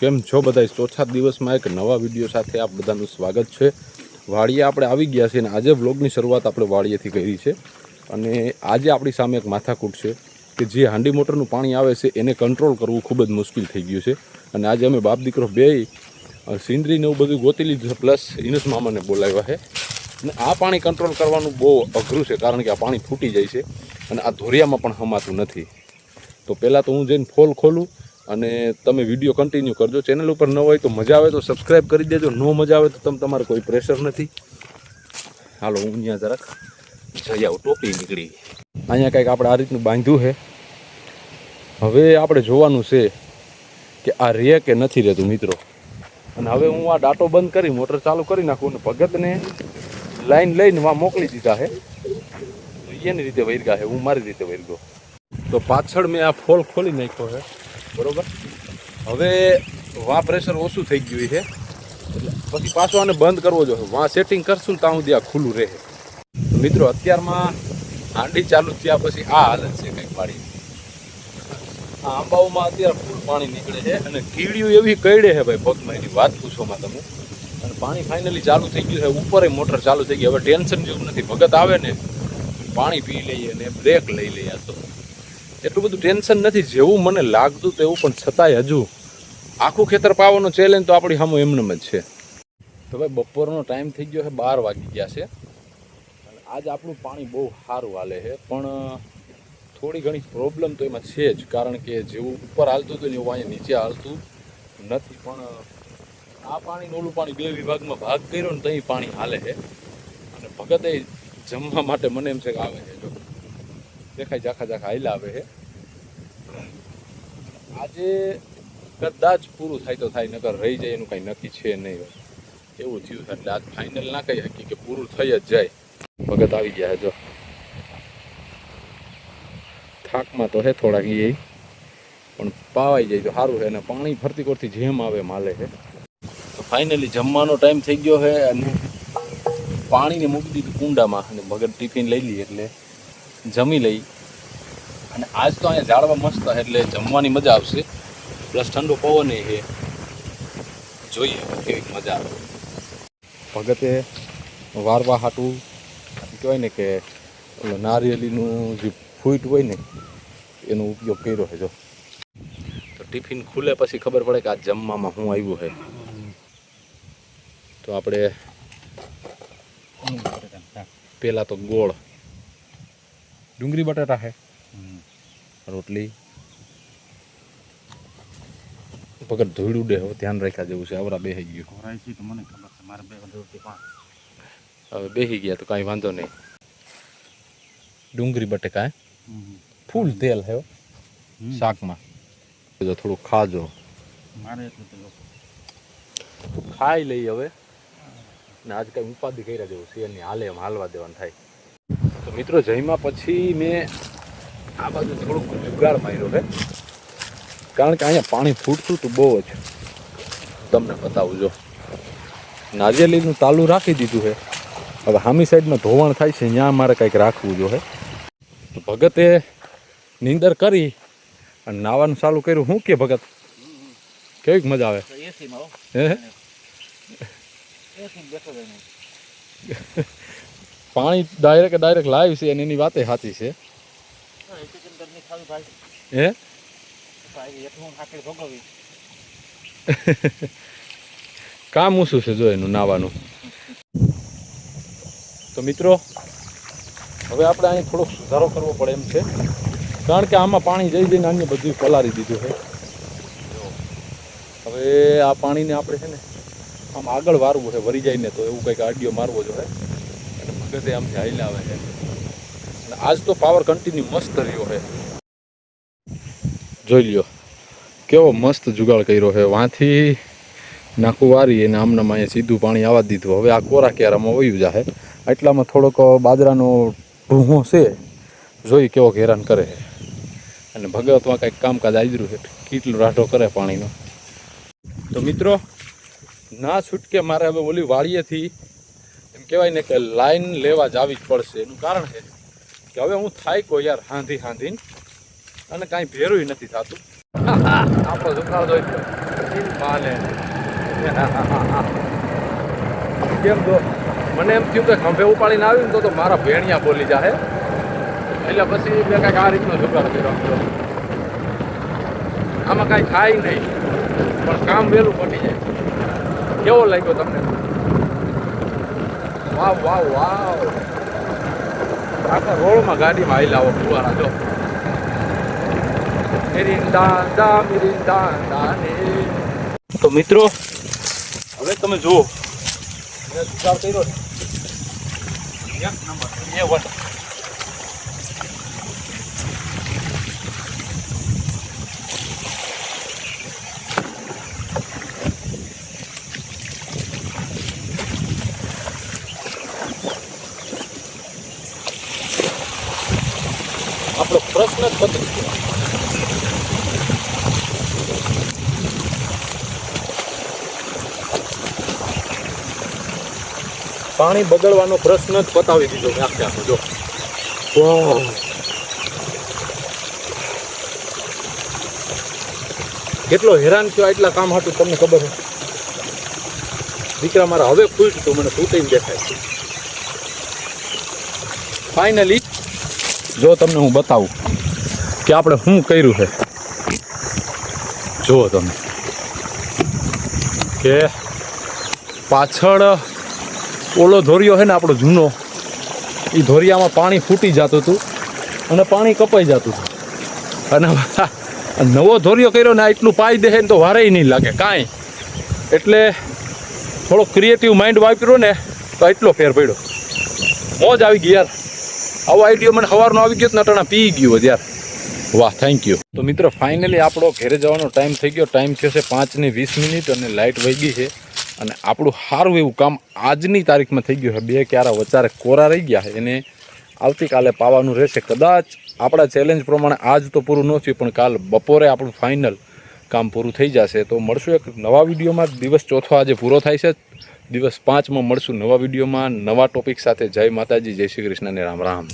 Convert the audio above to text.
કેમ છો બધા? ચોથા દિવસમાં એક નવા વિડીયો સાથે આપ બધાનું સ્વાગત છે। વાડીએ આપણે આવી ગયા છીએ અને આજે વ્લોગની શરૂઆત આપણે વાડીએથી કરી છે અને આજે આપણી સામે એક માથાકૂટ છે કે જે હાંડી મોટરનું પાણી આવે છે એને કંટ્રોલ કરવું ખૂબ જ મુશ્કેલ થઈ ગયું છે અને આજે અમે બાપ દીકરો બેય સિંદરીને એવું બધું ગોતી લીધું છે, પ્લસ ઇનસ મામાને બોલાવ્યા છે અને આ પાણી કંટ્રોલ કરવાનું બહુ અઘરું છે કારણ કે આ પાણી ફૂટી જાય છે અને આ ધોરિયામાં પણ હમાતું નથી। તો પહેલાં તો હું જઈને ફોલ ખોલું અને તમે વિડીયો કન્ટિન્યુ કરજો। ચેનલ ઉપર ન હોય તો મજા આવે તો સબસ્ક્રાઈબ કરી દેજો, ન મજા આવે તો તમારે કોઈ પ્રેશર નથી। હાલો હું અહીંયા જરાક જઈ આવું, ટોપી નીકળી અહીંયા કંઈક આપણે આ રીતનું બાંધ્યું છે। હવે આપણે જોવાનું છે કે આ રે કે નથી રહેતું મિત્રો। અને હવે હું આ ડાટો બંધ કરી મોટર ચાલુ કરી નાખું અને ભગતને લાઈન લઈને વા મોકલી દીધા છે। એની રીતે વૈરગા છે, હું મારી રીતે વૈરગો। તો પાછળ મેં આ ફોલ ખોલી નાખ્યો છે, બરોબર। હવે વા પ્રેશર ઓછું થઈ ગયું છે એટલે પછી પાછો આને બંધ કરવો જોઈએ। વા સેટિંગ કરશું ને ત્યાં સુધી આ ખુલ્લું રહે। મિત્રો અત્યારમાં હાંડી ચાલુ થયા પછી આ હાલત છે કંઈક વાળી। આ આંબાઓમાં અત્યારે ફૂલ પાણી નીકળે છે અને કીડીઓ એવી કઈડે છે ભાઈ પગમાં, એની વાત પૂછોમાં તમે। અને પાણી ફાઇનલી ચાલુ થઈ ગયું છે, ઉપર મોટર ચાલુ થઈ ગઈ। હવે ટેન્શન જેવું નથી, ભગત આવે ને પાણી પી લઈએ ને બ્રેક લઈ લઈએ। તો એટલું બધું ટેન્શન નથી જેવું મને લાગતું તેવું, પણ છતાંય હજુ આખું ખેતર પાવાનો ચેલેન્જ તો આપણી સામે એમનેમ જ છે। તો ભાઈ બપોરનો ટાઈમ થઈ ગયો છે, 12 વાગી ગયા છે અને આજ આપણું પાણી બહુ સારું હાલે છે, પણ થોડી ઘણી પ્રોબ્લેમ તો એમાં છે જ, કારણ કે જેવું ઉપર હાલતું હતું ને એવું અહીંયા નીચે હાલતું નથી। પણ આ પાણી ઓલું પાણી બે વિભાગમાં ભાગ કર્યો ને ત્યાં પાણી હાલે છે અને ભગતે જમવા માટે મને એમ છે કે આવે છે, જો દેખાય ઝાખા ઝાખા હાઈલા આવે છે। આજે કદાચ પૂરું થાય તો થાય, નકર રહી જાય એનું કાંઈ નક્કી છે નહીં એવું થયું છે। એટલે આજ ફાઇનલ ના કહી શકીએ કે પૂરું થઈ જ જાય। ભગત આવી ગયા છે, જો થાકમાં તો હે થોડાક એ, પણ પાવાઈ જાય તો સારું છે અને પાણી ફરતી કોરથી જેમ આવે એમ હાલે છે। તો ફાઇનલી જમવાનો ટાઈમ થઈ ગયો છે અને પાણીને મૂકી દીધું કુંડામાં અને ભગત ટિફિન લઈ લઈએ એટલે જમી લઈ। અને આજ તો અહીંયા ઝાડવા મસ્ત છે એટલે જમવાની મજા આવશે, પ્લસ ઠંડો પવન છે, જોઈએ કેવી મજા આવે। ભગતે વારવા હાટું કહેવાય ને કે નારિયેળીનું જે ફૂટ હોય ને એનો ઉપયોગ કર્યો છે। જો તો ટિફિન ખુલે પછી ખબર પડે કે આ જમવામાં શું આવ્યું છે। તો આપણે પહેલાં તો ગોળ, ડુંગળી બટાટા છે, રોટલી, ભગત ધોઈડું ઉડે હવે ધ્યાન રાખ્યા જેવું છે। આવરા બેસી ગયું, મને ખબર છે મારે હવે બેસી ગયા તો કાંઈ વાંધો નહીં। ડુંગળી બટેકા ફૂલ તેલ છે શાકમાં, જો થોડું ખાજો મારે ખાઈ લઈ હવે ને આજ કાંઈ ઉપાધિ કર્યા જેવું છે એની હાલે એમ હાલવા દેવાનું થાય। તો મિત્રો જઈમાં પછી મેં આ બાજુ થોડુંક જુગાડ માર્યો છે, કારણ કે અહીંયા પાણી ફૂટતું હતું બહુ જ, તમને બતાવું। જો નારિયેળીનું તાલું રાખી દીધું છે, હવે સામી સાઈડમાં ધોવાણ થાય છે ત્યાં મારે કંઈક રાખવું જોઈએ। તો ભગતે નીંદર કરી અને નાવાનું ચાલુ કર્યું। શું કે ભગત કેવી મજા આવે? પાણી ડાયરેક્ટ લાઈવ છે અને એની વાતે સાચી છે। હે કામ ઓછું છે જો એનું નાવાનું। તો મિત્રો હવે આપણે અહીં થોડોક સુધારો કરવો પડે એમ છે, કારણ કે આમાં પાણી જઈ જઈને અન્ય બધું પલાળી દીધું છે। હવે આ પાણીને આપણે છે ને આમ આગળ વારવું છે, વરી જાય ને તો એવું કંઈક આડિયો મારવો જોઈએ અને ભગતે આમથી હાઈલા આવે છે। અને આજ તો પાવર કન્ટિન્યુ મસ્ત રહ્યો છે, જોઈ લ્યો કેવો મસ્ત જુગાડ કર્યો છે। વાંથી નાખું વારી અને આમનામાં અહીંયા સીધું પાણી આવવા દીધું। હવે આ કોરા ક્યારામાં વયું જાય, એટલામાં થોડોક બાજરાનો ઢૂંહો છે, જોઈ કેવો હેરાન કરે છે। અને ભગવતમાં કંઈક કામકાજ આદર્યું છે, કેટલો રાઢો કરે પાણીનો। તો મિત્રો ના છૂટકે મારે હવે ઓલી વાડીએથી એમ કહેવાય ને કે લાઈન લેવા જ આવી જ પડશે। એનું કારણ છે કે હવે હું થાક્યો યાર હાંધીને અને કાંઈ ભેરું નથી થતું। આપણો દુકાળ જોઈ માને કેમ તો મને એમ થયું કે ખંભે ઉપાડીને આવ્યું ને તો મારા ભેણિયા બોલી જાય એટલે પછી મેં કાંઈક આ રીતનો જુગાડ કર્યો. આમાં કાંઈ થાય નહીં પણ કામ વહેલું પટી જાય. કેવો લાગ્યો તમને? વાવ વાવ વાવ. આખા રોડમાં ગાડીમાં હાઈ લાવો ફુવારા જો. તો મિત્રો હવે તમે જુઓ જુગાડ કર્યો ને એક નંબર A1. આપણો પ્રશ્ન જ પતી ગયો. પાણી બગડવાનો પ્રશ્ન જ પતાવી દીધો મેં આખે આખો જો. કેટલો હેરાન થયો એટલા કામ હતું તમને ખબર છે? દીકરા મારા હવે ફૂટ તો મને ફૂટીને દેખાય. ફાઇનલી જો તમને હું બતાવું કે આપણે શું કર્યું છે. જુઓ તમે કે પાછળ ઓલો ધોરિયો છે ને આપણો જૂનો, એ ધોરિયામાં પાણી ફૂટી જતું હતું અને પાણી કપાઈ જતું હતું. અને નવો ધોરિયો કર્યો ને એટલું પાઈ દે ને તો વારેય નહીં લાગે કાંઈ. એટલે થોડો ક્રિએટિવ માઇન્ડ વાપર્યો ને તો એટલો ફેર પડ્યો. મોજ આવી ગઈ યાર. આવો આઈડિયો મને સવારનો આવી ગયો ને અટાણા પી ગયો યાર. વાહ, થેન્ક યુ. તો મિત્રો ફાઇનલી આપણો ઘરે જવાનો ટાઈમ થઈ ગયો. ટાઈમ થયો છે 5:20 અને લાઇટ વહી ગઈ છે. અને આપણું સારું એવું કામ આજની તારીખમાં થઈ ગયું છે. 2 ક્યારા વચારે કોરા રહી ગયા છે એને આવતીકાલે પાવાનું રહેશે. કદાચ આપણા ચેલેન્જ પ્રમાણે આજ તો પૂરું ન થયું પણ કાલ બપોરે આપણું ફાઇનલ કામ પૂરું થઈ જશે. તો મળશું એક નવા વિડીયોમાં. દિવસ ચોથો આજે પૂરો થાય છે. દિવસ 5માં મળશું નવા વિડીયોમાં નવા ટોપિક સાથે. જય માતાજી, જય શ્રી કૃષ્ણ ને રામ રામ.